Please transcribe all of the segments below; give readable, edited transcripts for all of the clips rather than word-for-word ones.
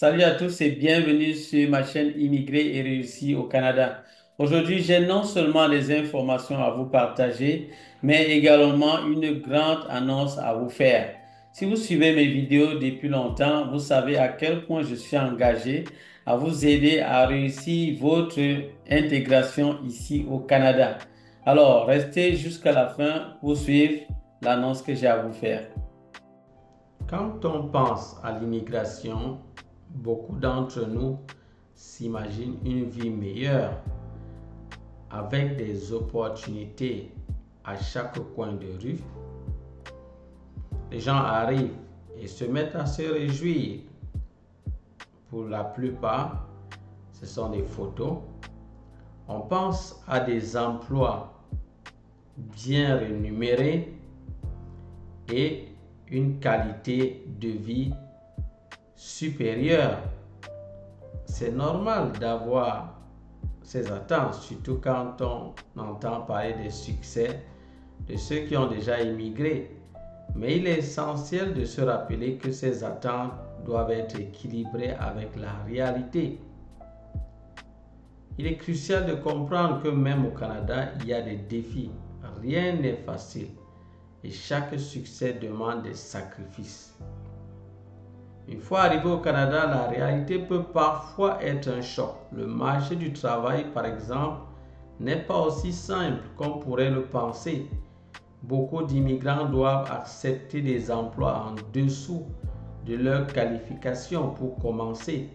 Salut à tous et bienvenue sur ma chaîne Immigré et réussi au Canada. Aujourd'hui, j'ai non seulement des informations à vous partager, mais également une grande annonce à vous faire. Si vous suivez mes vidéos depuis longtemps, vous savez à quel point je suis engagé à vous aider à réussir votre intégration ici au Canada. Alors, restez jusqu'à la fin pour suivre l'annonce que j'ai à vous faire. Quand on pense à l'immigration, beaucoup d'entre nous s'imaginent une vie meilleure avec des opportunités à chaque coin de rue. Les gens arrivent et se mettent à se réjouir. Pour la plupart, ce sont des photos. On pense à des emplois bien rémunérés et une qualité de vie supérieure. C'est normal d'avoir ces attentes, surtout quand on entend parler des succès de ceux qui ont déjà immigré. Mais il est essentiel de se rappeler que ces attentes doivent être équilibrées avec la réalité. Il est crucial de comprendre que même au Canada, il y a des défis. Rien n'est facile et chaque succès demande des sacrifices. Une fois arrivé au Canada, la réalité peut parfois être un choc. Le marché du travail, par exemple, n'est pas aussi simple qu'on pourrait le penser. Beaucoup d'immigrants doivent accepter des emplois en dessous de leur qualification pour commencer.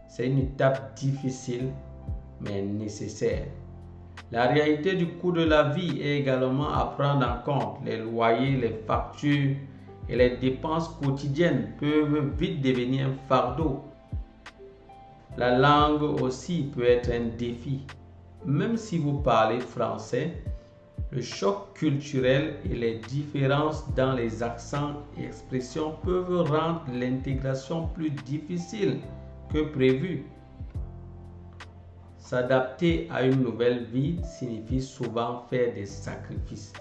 C'est une étape difficile, mais nécessaire. La réalité du coût de la vie est également à prendre en compte. Les loyers, les factures et les dépenses quotidiennes peuvent vite devenir un fardeau. La langue aussi peut être un défi. Même si vous parlez français, le choc culturel et les différences dans les accents et expressions peuvent rendre l'intégration plus difficile que prévu. S'adapter à une nouvelle vie signifie souvent faire des sacrifices,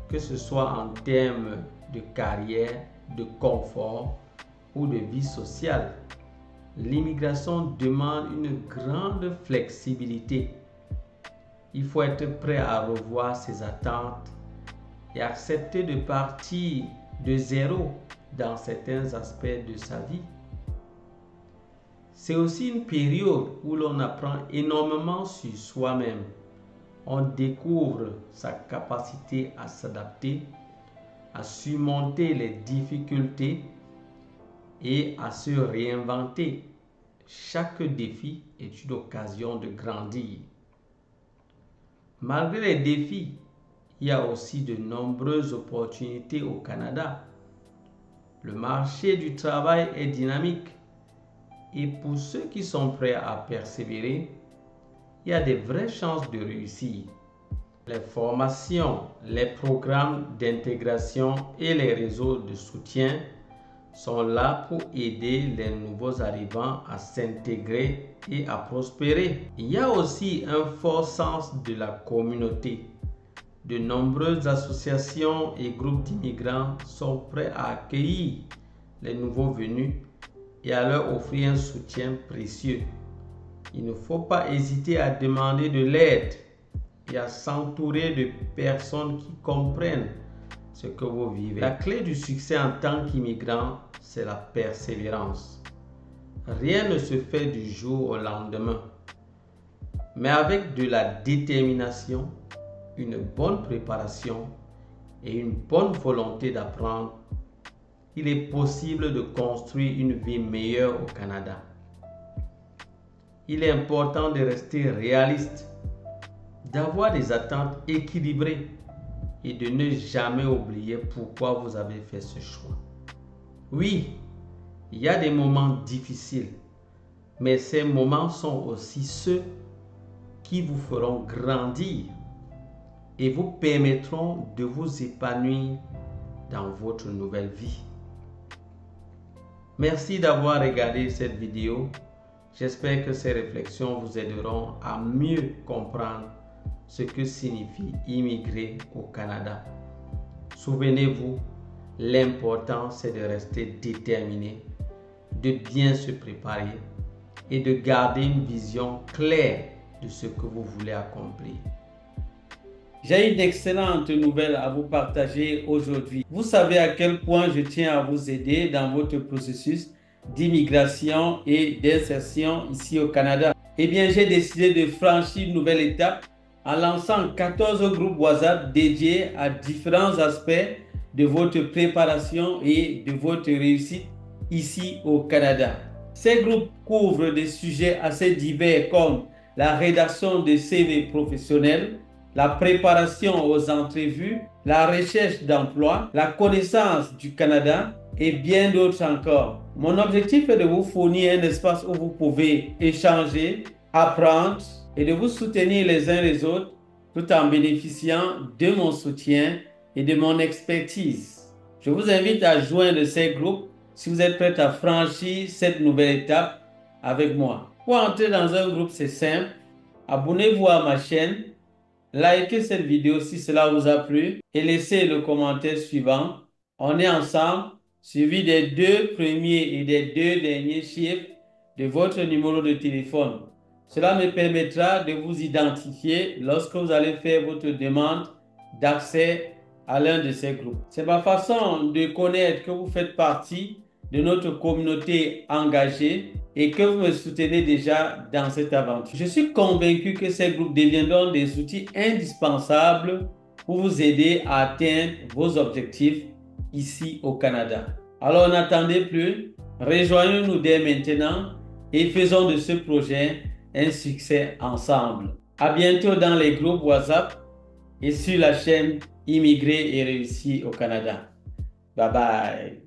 que ce soit en termes de carrière, de confort ou de vie sociale. L'immigration demande une grande flexibilité. Il faut être prêt à revoir ses attentes et accepter de partir de zéro dans certains aspects de sa vie. C'est aussi une période où l'on apprend énormément sur soi-même. On découvre sa capacité à s'adapter, à surmonter les difficultés et à se réinventer. Chaque défi est une occasion de grandir. Malgré les défis, il y a aussi de nombreuses opportunités au Canada. Le marché du travail est dynamique. Et pour ceux qui sont prêts à persévérer, il y a de vraies chances de réussir. Les formations, les programmes d'intégration et les réseaux de soutien sont là pour aider les nouveaux arrivants à s'intégrer et à prospérer. Il y a aussi un fort sens de la communauté. De nombreuses associations et groupes d'immigrants sont prêts à accueillir les nouveaux venus et à leur offrir un soutien précieux. Il ne faut pas hésiter à demander de l'aide et à s'entourer de personnes qui comprennent ce que vous vivez. La clé du succès en tant qu'immigrant, c'est la persévérance. Rien ne se fait du jour au lendemain. Mais avec de la détermination, une bonne préparation et une bonne volonté d'apprendre, il est possible de construire une vie meilleure au Canada. Il est important de rester réaliste, d'avoir des attentes équilibrées et de ne jamais oublier pourquoi vous avez fait ce choix. Oui, il y a des moments difficiles, mais ces moments sont aussi ceux qui vous feront grandir et vous permettront de vous épanouir dans votre nouvelle vie. Merci d'avoir regardé cette vidéo. J'espère que ces réflexions vous aideront à mieux comprendre ce que signifie immigrer au Canada. Souvenez-vous, l'important c'est de rester déterminé de bien se préparer et de garder une vision claire de ce que vous voulez accomplir. J'ai une excellente nouvelle à vous partager aujourd'hui. Vous savez à quel point je tiens à vous aider dans votre processus d'immigration et d'insertion ici au Canada. Eh bien, j'ai décidé de franchir une nouvelle étape en lançant 14 groupes WhatsApp dédiés à différents aspects de votre préparation et de votre réussite ici au Canada. Ces groupes couvrent des sujets assez divers comme la rédaction de CV professionnels, la préparation aux entrevues, la recherche d'emploi, la connaissance du Canada et bien d'autres encore. Mon objectif est de vous fournir un espace où vous pouvez échanger, apprendre et de vous soutenir les uns les autres tout en bénéficiant de mon soutien et de mon expertise. Je vous invite à joindre ces groupes si vous êtes prêt à franchir cette nouvelle étape avec moi. Pour entrer dans un groupe, c'est simple. Abonnez-vous à ma chaîne. Likez cette vidéo si cela vous a plu et laissez le commentaire suivant. On est ensemble, suivi des 2 premiers et des 2 derniers chiffres de votre numéro de téléphone. Cela me permettra de vous identifier lorsque vous allez faire votre demande d'accès à l'un de ces groupes. C'est ma façon de connaître que vous faites partie de notre communauté engagée et que vous me soutenez déjà dans cette aventure. Je suis convaincu que ces groupes deviendront des outils indispensables pour vous aider à atteindre vos objectifs ici au Canada. Alors n'attendez plus, rejoignez-nous dès maintenant et faisons de ce projet un succès ensemble. À bientôt dans les groupes WhatsApp et sur la chaîne Immigrer et réussir au Canada. Bye bye.